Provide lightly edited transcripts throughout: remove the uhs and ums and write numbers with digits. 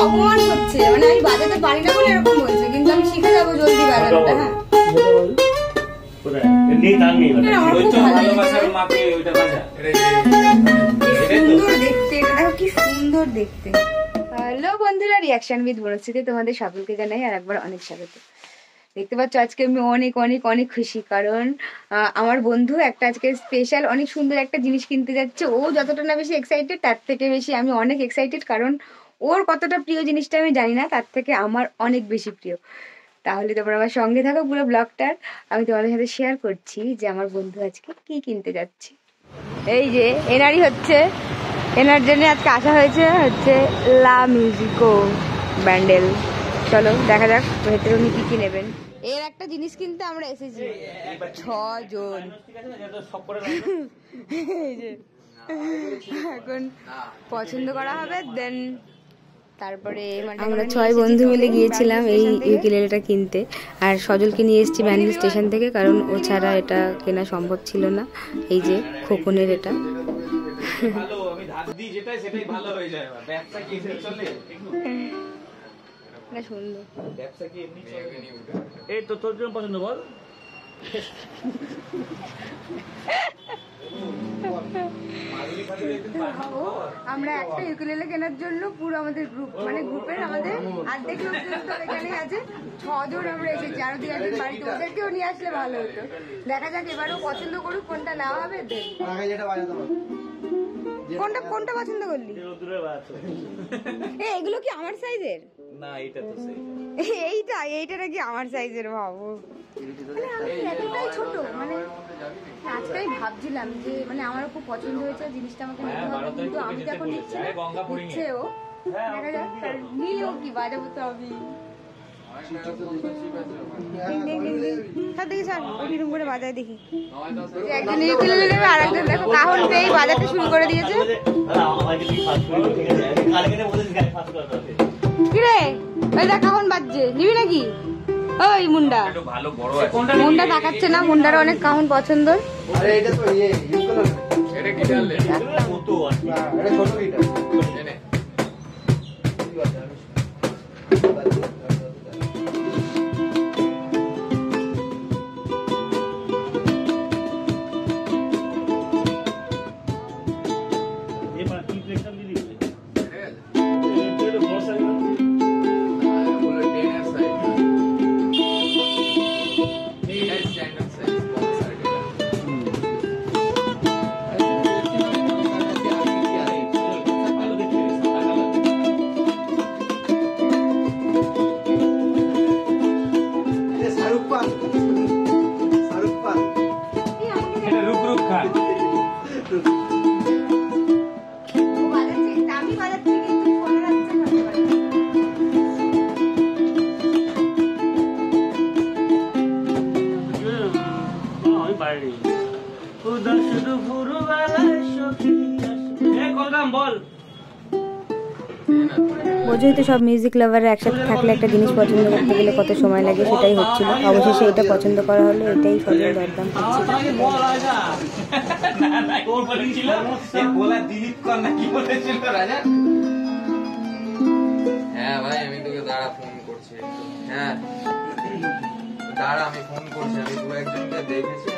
অপমান হচ্ছে, মানে আমি বাজাতে পারি না বলে এরকম বলছে, কিন্তু আমি শিখে যাবো জলদি বাজানোটা। হ্যাঁ সুন্দর দেখতে, এটা দেখো কি সুন্দর দেখতে। হ্যালো বন্ধুরা, রিয়াকশন উইথ বনশ্রীতে তোমাদের সকলকে জানাই আর একবার অনেক স্বাগত। দেখতে পাচ্ছ আজকে আমি অনেক অনেক অনেক খুশি, কারণ আমার বন্ধু একটা আজকে স্পেশাল অনেক সুন্দর একটা জিনিস কিনতে যাচ্ছে। ও যতটা না বেশি এক্সাইটেড, তার থেকে বেশি আমি অনেক এক্সাইটেড, কারণ ওর কতটা প্রিয় জিনিসটা আমি জানি না, তার থেকে আমার অনেক বেশি প্রিয়। তাহলে তোমরা আমার সঙ্গে থাকো পুরো ব্লগটার, আমি তোমাদের সাথে শেয়ার করছি যে আমার বন্ধু আজকে কি কিনতে যাচ্ছে। এই যে এনারই হচ্ছে, এনার জন্য আজকে আসা হয়েছে হচ্ছে লা মিউজিকো ব্যান্ডেল। চলো দেখা যাক ভেতরে উনি কি কি নেবেন। এর একটা জিনিস কিনতে আমরা এসেছি 6 জন। এখন পছন্দ করা হবে, দেন তারপরে আমরা 6 বন্ধু মিলে গিয়েছিলাম এই ইউকেলেলেটা কিনতে। আর সজলকে নিয়ে এসেছি ব্যান্ডেল স্টেশন থেকে, কারণ ও ছাড়া এটা কেনা সম্ভব ছিল না। এই যে খোকনের এটা সুন্দর। এই তো তোর জন্য পছন্দ বল। আমরা একটা ইউকেলেলে কেনার জন্য পুরো আমাদের গ্রুপ, মানে গ্রুপের আমাদের অর্ধেক লোকজন তো এখানে আছে, 6 জন আমরা এসেছি। আরো 2-1 বাড়িতে ওদেরকেও নিয়ে আসলে ভালো হতো। দেখা যাক এবারও পছন্দ করুক কোনটা নেওয়া হবে। কোনটা কোনটা পছন্দ করলি? এগুলো কি আমার সাইজের? না এটা তো এইটা নাকি আমার সাইজের? ভাবো মানে আমি এতটাই ছোট, মানে আজকেই ভাবছিলাম যে মানে আমার খুব পছন্দ হয়েছে জিনিসটা, আমাকে নিতে হবে, কিন্তু আমি যখন নিচ্ছি ও দেখা যাক নিলেও কি বাজাবো তো আমি। করে বাজায় দেখি, একজন ইউকেলেলে নেবে আর একজন দেখো কাহন পেয়ে বাজাতে শুরু করে দিয়েছে। কিরে ওই দেখ কাহন বাজছে, নিবি নাকি? ওই মুন্ডা মুন্ডা তাকাচ্ছে না, মুন্ডার অনেক কাহন পছন্দ। বোঝোই তো, সব মিউজিক লাভাররা একসাথে থাকলে একটা জিনিস পছন্দ করতে গেলে কত সময় লাগে, সেটাই হচ্ছিল। অবশেষে এটা পছন্দ করা হলো, এটাই সবই দরদাম হ্যাঁ ভাই আমি তোকে দাঁড়া ফোন করছি। হ্যাঁ দাঁড়া আমি ফোন করছি, আমি দু একজনকে দেখেছি।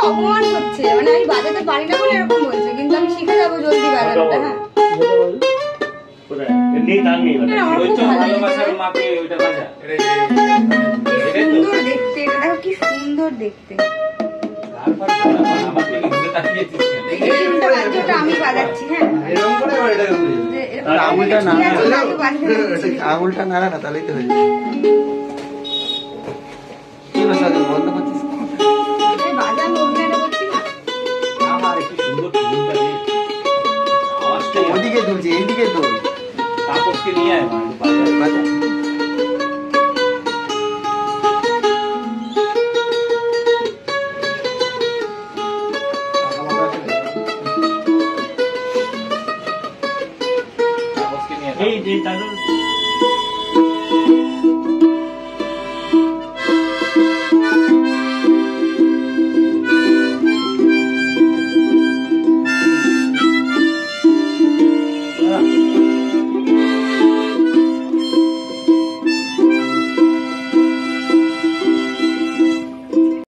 অপমান হচ্ছে, মানে আমি বাজাতে পারি না বলে এরকম বলছে, কিন্তু আমি শিখে যাবো জলদি বাজানোটা। হ্যাঁ সুন্দর দেখতে, এটা দেখো কি সুন্দর দেখতে। আমি বাজাচ্ছি। হ্যাঁ আঙুলটা নাড়া না, তাহলেই তো হয়ে যাবে। বন্ধ করছিস ওদিকে তুলছি, এইদিকে তো তাপসকে নিয়ে আয়।